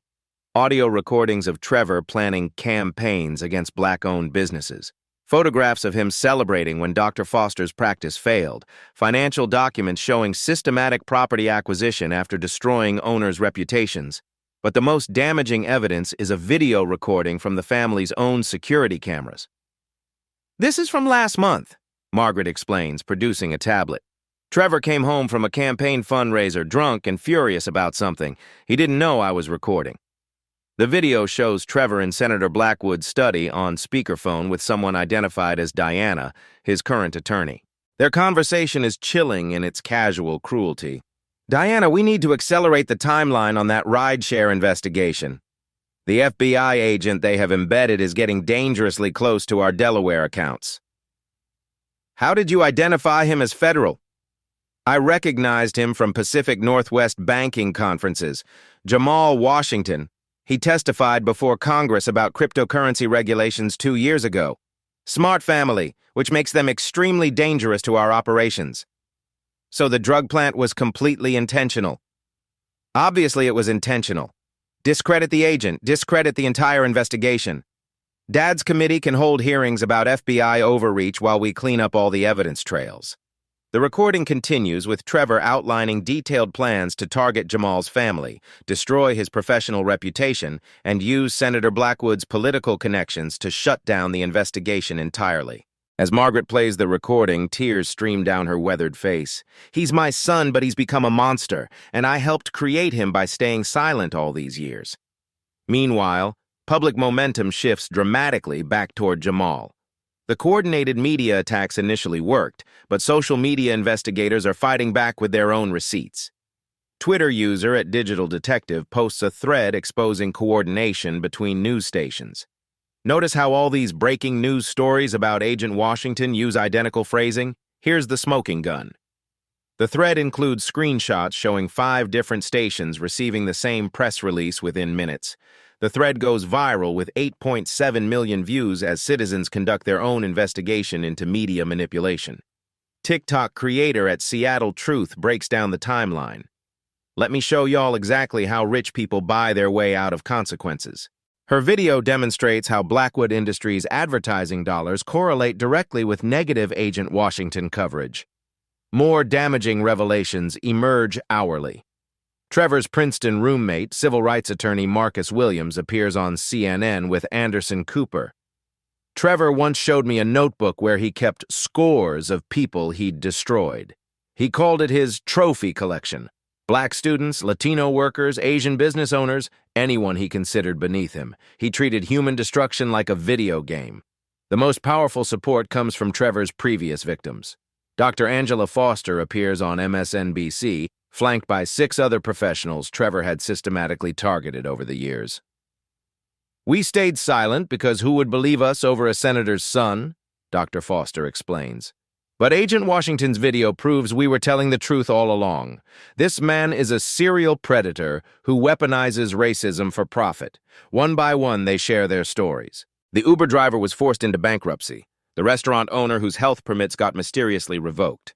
Audio recordings of Trevor planning campaigns against black-owned businesses. Photographs of him celebrating when Dr. Foster's practice failed. Financial documents showing systematic property acquisition after destroying owners' reputations. But the most damaging evidence is a video recording from the family's own security cameras. "This is from last month," Margaret explains, producing a tablet. "Trevor came home from a campaign fundraiser drunk and furious about something. He didn't know I was recording." The video shows Trevor in Senator Blackwood's study on speakerphone with someone identified as Diana, his current attorney. Their conversation is chilling in its casual cruelty. "Diana, we need to accelerate the timeline on that rideshare investigation. The FBI agent they have embedded is getting dangerously close to our Delaware accounts." "How did you identify him as federal?" "I recognized him from Pacific Northwest banking conferences. Jamal Washington. He testified before Congress about cryptocurrency regulations 2 years ago. Smart family, which makes them extremely dangerous to our operations." "So the drug plant was completely intentional?" "Obviously it was intentional. Discredit the agent, discredit the entire investigation. Dad's committee can hold hearings about FBI overreach while we clean up all the evidence trails." The recording continues with Trevor outlining detailed plans to target Jamal's family, destroy his professional reputation, and use Senator Blackwood's political connections to shut down the investigation entirely. As Margaret plays the recording, tears stream down her weathered face. "He's my son, but he's become a monster, and I helped create him by staying silent all these years." Meanwhile, public momentum shifts dramatically back toward Jamal. The coordinated media attacks initially worked, but social media investigators are fighting back with their own receipts. Twitter user @DigitalDetective posts a thread exposing coordination between news stations. "Notice how all these breaking news stories about Agent Washington use identical phrasing? Here's the smoking gun. The thread includes screenshots showing 5 different stations receiving the same press release within minutes. The thread goes viral with 8.7 million views as citizens conduct their own investigation into media manipulation. TikTok creator at Seattle Truth breaks down the timeline. Let me show y'all exactly how rich people buy their way out of consequences. Her video demonstrates how Blackwood Industries' advertising dollars correlate directly with negative Agent Washington coverage. More damaging revelations emerge hourly. Trevor's Princeton roommate, civil rights attorney Marcus Williams, appears on CNN with Anderson Cooper. Trevor once showed me a notebook where he kept scores of people he'd destroyed. He called it his trophy collection. Black students, Latino workers, Asian business owners, anyone he considered beneath him. He treated human destruction like a video game. The most powerful support comes from Trevor's previous victims. Dr. Angela Foster appears on MSNBC, flanked by 6 other professionals Trevor had systematically targeted over the years. We stayed silent because who would believe us over a senator's son? Dr. Foster explains. But Agent Washington's video proves we were telling the truth all along. This man is a serial predator who weaponizes racism for profit. One by one, they share their stories. The Uber driver was forced into bankruptcy. The restaurant owner whose health permits got mysteriously revoked.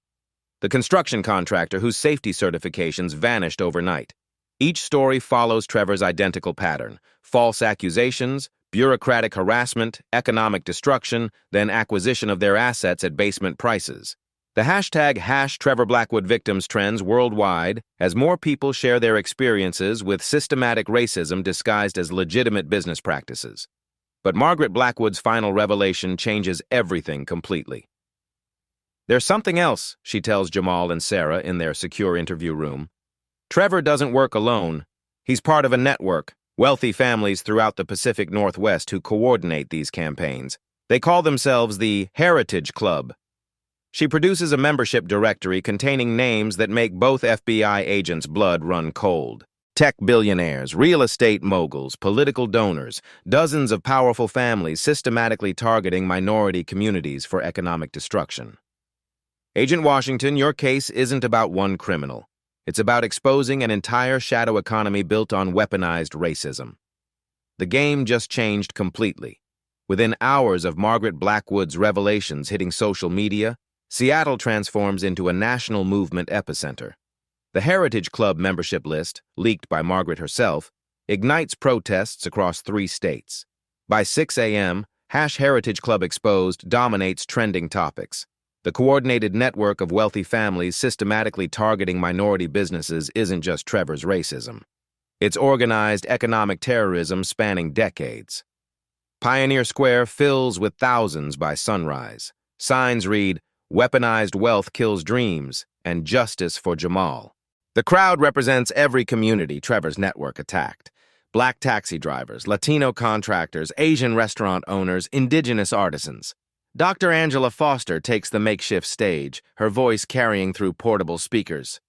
The construction contractor whose safety certifications vanished overnight. Each story follows Trevor's identical pattern: false accusations, bureaucratic harassment, economic destruction, then acquisition of their assets at basement prices. The hashtag #TrevorBlackwood victims trends worldwide as more people share their experiences with systematic racism disguised as legitimate business practices. But Margaret Blackwood's final revelation changes everything completely. There's something else, she tells Jamal and Sarah in their secure interview room. Trevor doesn't work alone. He's part of a network, wealthy families throughout the Pacific Northwest who coordinate these campaigns. They call themselves the Heritage Club. She produces a membership directory containing names that make both FBI agents' blood run cold. Tech billionaires, real estate moguls, political donors, dozens of powerful families systematically targeting minority communities for economic destruction. Agent Washington, your case isn't about one criminal. It's about exposing an entire shadow economy built on weaponized racism. The game just changed completely. Within hours of Margaret Blackwood's revelations hitting social media, Seattle transforms into a national movement epicenter. The Heritage Club membership list, leaked by Margaret herself, ignites protests across 3 states. By 6 a.m., #Heritage Club Exposed dominates trending topics. The coordinated network of wealthy families systematically targeting minority businesses isn't just Trevor's racism. It's organized economic terrorism spanning decades. Pioneer Square fills with thousands by sunrise. Signs read, "Weaponized wealth kills dreams," and "Justice for Jamal." The crowd represents every community Trevor's network attacked. Black taxi drivers, Latino contractors, Asian restaurant owners, indigenous artisans. Dr. Angela Foster takes the makeshift stage, her voice carrying through portable speakers.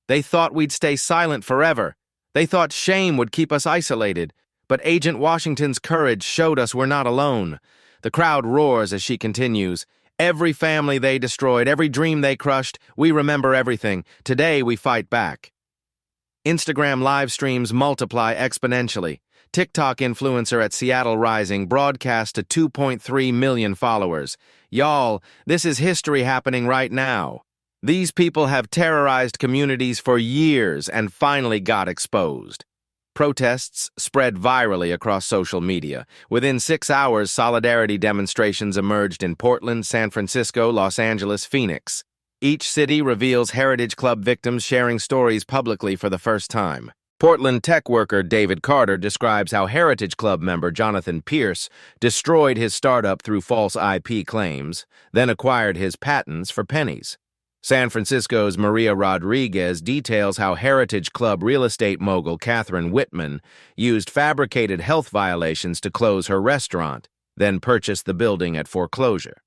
They thought we'd stay silent forever. They thought shame would keep us isolated. But Agent Washington's courage showed us we're not alone. The crowd roars as she continues. Every family they destroyed, every dream they crushed, we remember everything. Today we fight back. Instagram live streams multiply exponentially. TikTok influencer at Seattle Rising broadcast to 2.3 million followers. Y'all, this is history happening right now. These people have terrorized communities for years and finally got exposed. Protests spread virally across social media. Within 6 hours, solidarity demonstrations emerged in Portland, San Francisco, Los Angeles, Phoenix. Each city reveals Heritage Club victims sharing stories publicly for the first time. Portland tech worker David Carter describes how Heritage Club member Jonathan Pierce destroyed his startup through false IP claims, then acquired his patents for pennies. San Francisco's Maria Rodriguez details how Heritage Club real estate mogul Catherine Whitman used fabricated health violations to close her restaurant, then purchased the building at foreclosure.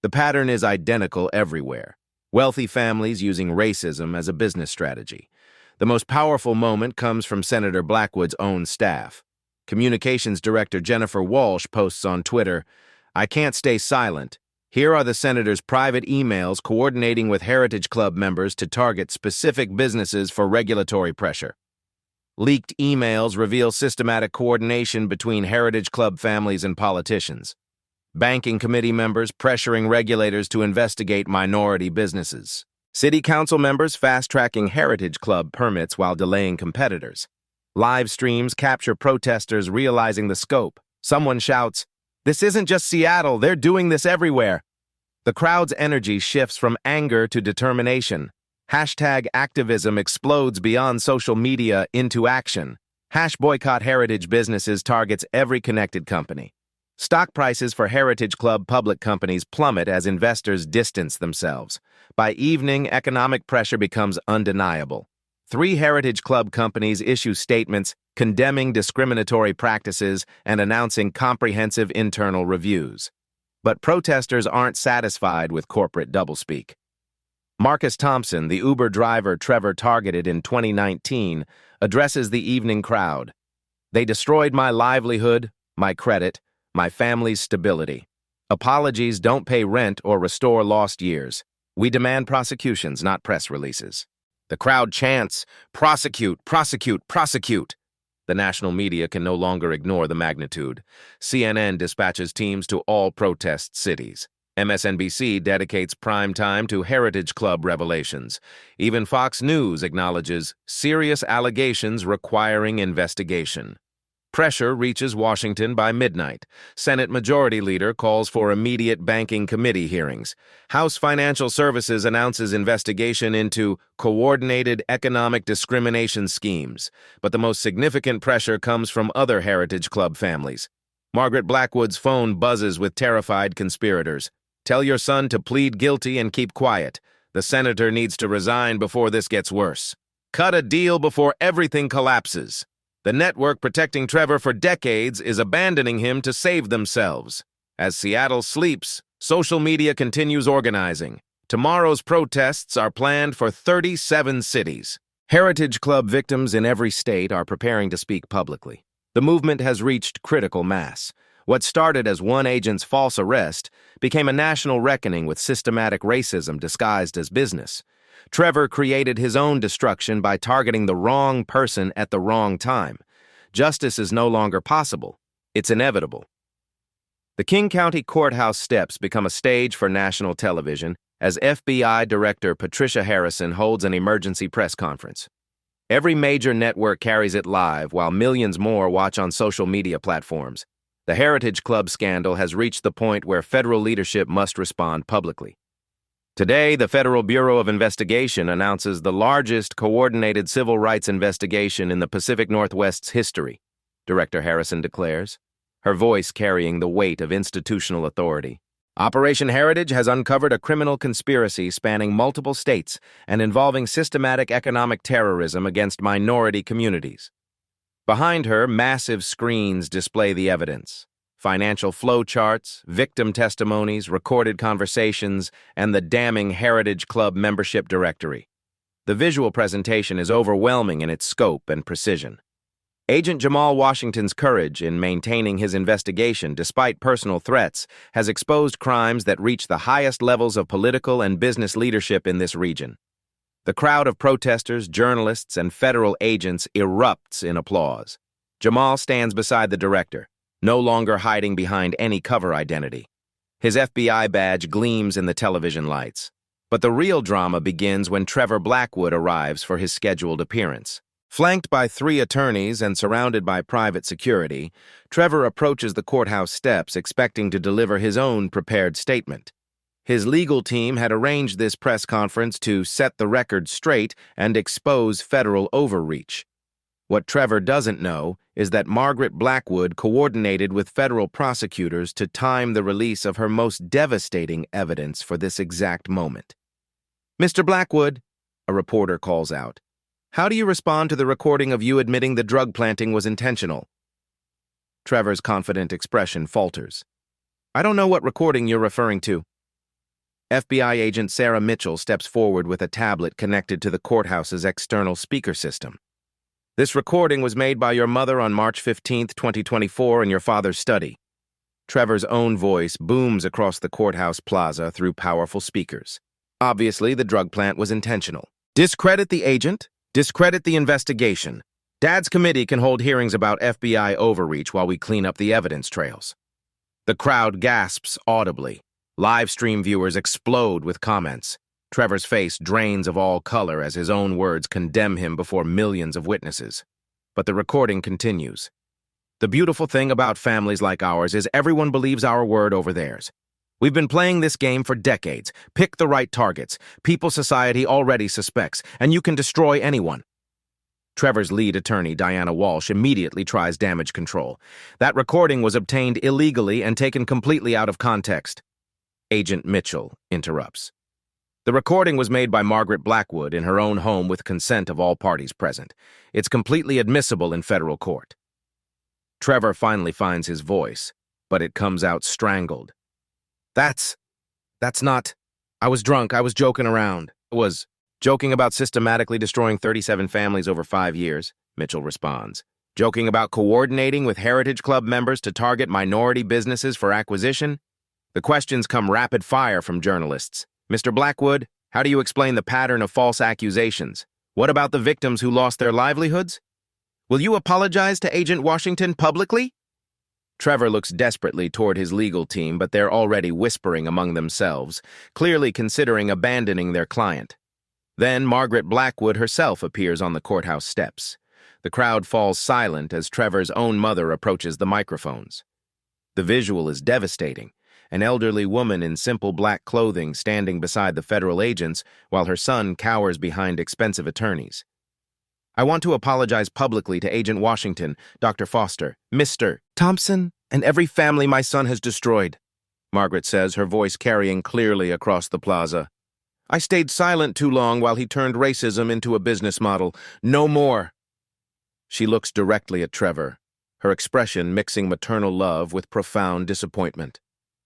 The pattern is identical everywhere. Wealthy families using racism as a business strategy. The most powerful moment comes from Senator Blackwood's own staff. Communications Director Jennifer Walsh posts on Twitter, "I can't stay silent. Here are the senator's private emails coordinating with Heritage Club members to target specific businesses for regulatory pressure. Leaked emails reveal systematic coordination between Heritage Club families and politicians. Banking committee members pressuring regulators to investigate minority businesses. City council members fast-tracking Heritage Club permits while delaying competitors. Live streams capture protesters realizing the scope. Someone shouts, "This isn't just Seattle, they're doing this everywhere." The crowd's energy shifts from anger to determination. Hashtag activism explodes beyond social media into action. Boycott Heritage Businesses targets every connected company. Stock prices for Heritage Club public companies plummet as investors distance themselves. By evening, economic pressure becomes undeniable. 3 Heritage Club companies issue statements condemning discriminatory practices and announcing comprehensive internal reviews. But protesters aren't satisfied with corporate doublespeak. Marcus Thompson, the Uber driver Trevor targeted in 2019, addresses the evening crowd. "They destroyed my livelihood, my credit, my family's stability. Apologies don't pay rent or restore lost years. We demand prosecutions, not press releases." The crowd chants, "Prosecute, prosecute, prosecute." The national media can no longer ignore the magnitude. CNN dispatches teams to all protest cities. MSNBC dedicates prime time to Heritage Club revelations. Even Fox News acknowledges serious allegations requiring investigation. Pressure reaches Washington by midnight. Senate Majority Leader calls for immediate banking committee hearings. House Financial Services announces investigation into coordinated economic discrimination schemes. But the most significant pressure comes from other Heritage Club families. Margaret Blackwood's phone buzzes with terrified conspirators. "Tell your son to plead guilty and keep quiet. The senator needs to resign before this gets worse. Cut a deal before everything collapses." The network protecting Trevor for decades is abandoning him to save themselves. As Seattle sleeps, social media continues organizing. Tomorrow's protests are planned for 37 cities. Heritage Club victims in every state are preparing to speak publicly. The movement has reached critical mass. What started as one agent's false arrest became a national reckoning with systematic racism disguised as business. Trevor created his own destruction by targeting the wrong person at the wrong time. Justice is no longer possible. It's inevitable. The King County Courthouse steps become a stage for national television as FBI Director Patricia Harrison holds an emergency press conference. Every major network carries it live, while millions more watch on social media platforms. The Heritage Club scandal has reached the point where federal leadership must respond publicly. Today, the Federal Bureau of Investigation announces the largest coordinated civil rights investigation in the Pacific Northwest's history, Director Harrison declares, her voice carrying the weight of institutional authority. Operation Heritage has uncovered a criminal conspiracy spanning multiple states and involving systematic economic terrorism against minority communities. Behind her, massive screens display the evidence. Financial flow charts, victim testimonies, recorded conversations, and the damning Heritage Club membership directory. The visual presentation is overwhelming in its scope and precision. Agent Jamal Washington's courage in maintaining his investigation despite personal threats has exposed crimes that reach the highest levels of political and business leadership in this region. The crowd of protesters, journalists, and federal agents erupts in applause. Jamal stands beside the director, no longer hiding behind any cover identity. His FBI badge gleams in the television lights. But the real drama begins when Trevor Blackwood arrives for his scheduled appearance. Flanked by 3 attorneys and surrounded by private security, Trevor approaches the courthouse steps expecting to deliver his own prepared statement. His legal team had arranged this press conference to set the record straight and expose federal overreach. What Trevor doesn't know is that Margaret Blackwood coordinated with federal prosecutors to time the release of her most devastating evidence for this exact moment. "Mr. Blackwood," a reporter calls out, "how do you respond to the recording of you admitting the drug planting was intentional?" Trevor's confident expression falters. "I don't know what recording you're referring to." FBI agent Sarah Mitchell steps forward with a tablet connected to the courthouse's external speaker system. "This recording was made by your mother on March 15, 2024 in your father's study." Trevor's own voice booms across the courthouse plaza through powerful speakers. Obviously, the drug plant was intentional. Discredit the agent, discredit the investigation. Dad's committee can hold hearings about FBI overreach while we clean up the evidence trails. The crowd gasps audibly. Live stream viewers explode with comments. Trevor's face drains of all color as his own words condemn him before millions of witnesses. But the recording continues. The beautiful thing about families like ours is everyone believes our word over theirs. We've been playing this game for decades. Pick the right targets. People society already suspects, and you can destroy anyone. Trevor's lead attorney, Diana Walsh, immediately tries damage control. That recording was obtained illegally and taken completely out of context. Agent Mitchell interrupts. The recording was made by Margaret Blackwood in her own home with consent of all parties present. It's completely admissible in federal court. Trevor finally finds his voice, but it comes out strangled. That's not. I was drunk. I was joking around. I was joking about systematically destroying 37 families over 5 years, Mitchell responds. Joking about coordinating with Heritage Club members to target minority businesses for acquisition? The questions come rapid fire from journalists. Mr. Blackwood, how do you explain the pattern of false accusations? What about the victims who lost their livelihoods? Will you apologize to Agent Washington publicly? Trevor looks desperately toward his legal team, but they're already whispering among themselves, clearly considering abandoning their client. Then Margaret Blackwood herself appears on the courthouse steps. The crowd falls silent as Trevor's own mother approaches the microphones. The visual is devastating. An elderly woman in simple black clothing standing beside the federal agents while her son cowers behind expensive attorneys. I want to apologize publicly to Agent Washington, Dr. Foster, Mr. Thompson, and every family my son has destroyed, Margaret says, her voice carrying clearly across the plaza. I stayed silent too long while he turned racism into a business model. No more. She looks directly at Trevor, her expression mixing maternal love with profound disappointment.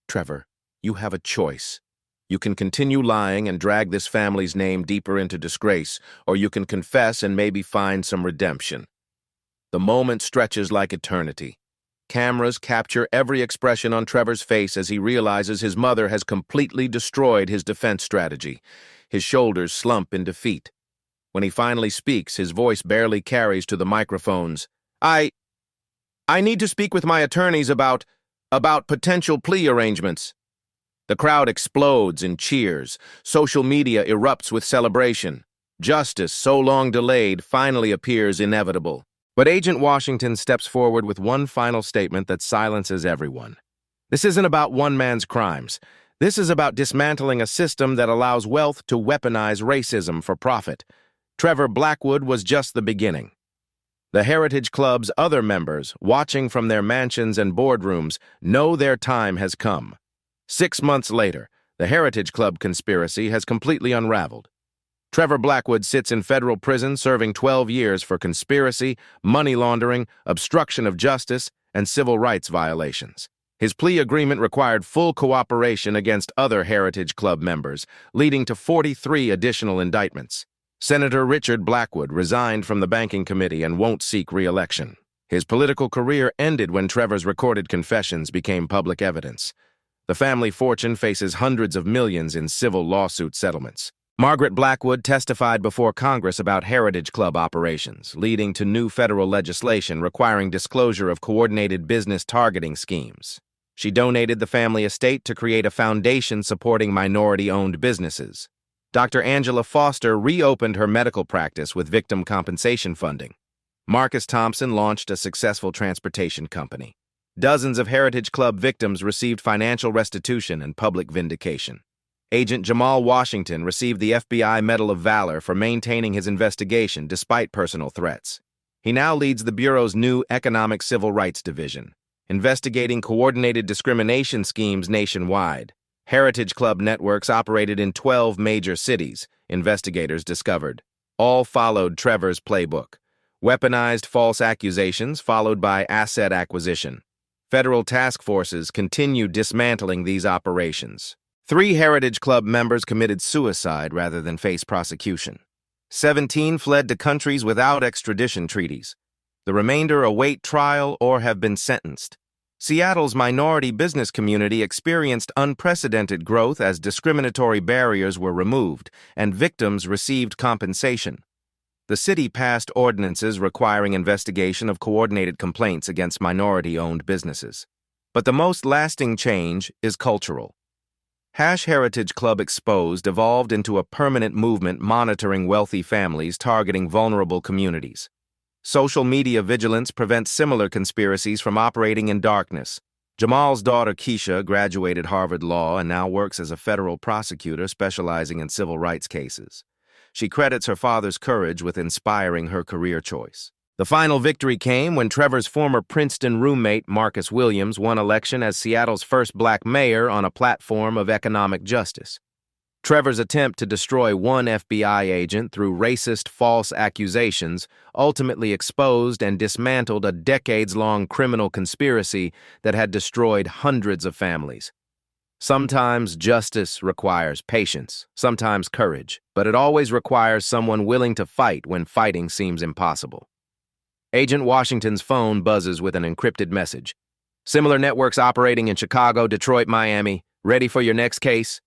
Trevor, you have a choice. You can continue lying and drag this family's name deeper into disgrace, or you can confess and maybe find some redemption. The moment stretches like eternity. Cameras capture every expression on Trevor's face as he realizes his mother has completely destroyed his defense strategy. His shoulders slump in defeat. When he finally speaks, his voice barely carries to the microphones. I need to speak with my attorneys about potential plea arrangements. The crowd explodes in cheers. Social media erupts with celebration. Justice, so long delayed, finally appears inevitable. But Agent Washington steps forward with one final statement that silences everyone. This isn't about one man's crimes. This is about dismantling a system that allows wealth to weaponize racism for profit. Trevor Blackwood was just the beginning. The Heritage Club's other members, watching from their mansions and boardrooms, know their time has come. 6 months later, the Heritage Club conspiracy has completely unraveled. Trevor Blackwood sits in federal prison serving 12 years for conspiracy, money laundering, obstruction of justice, and civil rights violations. His plea agreement required full cooperation against other Heritage Club members, leading to 43 additional indictments. Senator Richard Blackwood resigned from the banking committee and won't seek re-election. His political career ended when Trevor's recorded confessions became public evidence. The family fortune faces hundreds of millions in civil lawsuit settlements. Margaret Blackwood testified before Congress about Heritage Club operations, leading to new federal legislation requiring disclosure of coordinated business targeting schemes. She donated the family estate to create a foundation supporting minority-owned businesses. Dr. Angela Foster reopened her medical practice with victim compensation funding. Marcus Thompson launched a successful transportation company. Dozens of Heritage Club victims received financial restitution and public vindication. Agent Jamal Washington received the FBI Medal of Valor for maintaining his investigation despite personal threats. He now leads the Bureau's new Economic Civil Rights Division, investigating coordinated discrimination schemes nationwide. Heritage Club networks operated in 12 major cities, investigators discovered. All followed Trevor's playbook. Weaponized false accusations followed by asset acquisition. Federal task forces continued dismantling these operations. 3 Heritage Club members committed suicide rather than face prosecution. 17 fled to countries without extradition treaties. The remainder await trial or have been sentenced. Seattle's minority business community experienced unprecedented growth as discriminatory barriers were removed and victims received compensation. The city passed ordinances requiring investigation of coordinated complaints against minority-owned businesses. But the most lasting change is cultural. Heritage Club Exposed evolved into a permanent movement monitoring wealthy families targeting vulnerable communities. Social media vigilance prevents similar conspiracies from operating in darkness. Jamal's daughter Keisha graduated Harvard Law and now works as a federal prosecutor specializing in civil rights cases. She credits her father's courage with inspiring her career choice. The final victory came when Trevor's former Princeton roommate, Marcus Williams, won election as Seattle's first black mayor on a platform of economic justice. Trevor's attempt to destroy one FBI agent through racist, false accusations ultimately exposed and dismantled a decades-long criminal conspiracy that had destroyed hundreds of families. Sometimes justice requires patience, sometimes courage, but it always requires someone willing to fight when fighting seems impossible. Agent Washington's phone buzzes with an encrypted message. Similar networks operating in Chicago, Detroit, Miami. Ready for your next case?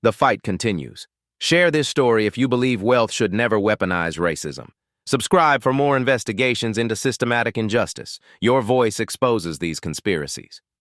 The fight continues. Share this story if you believe wealth should never weaponize racism. Subscribe for more investigations into systematic injustice. Your voice exposes these conspiracies.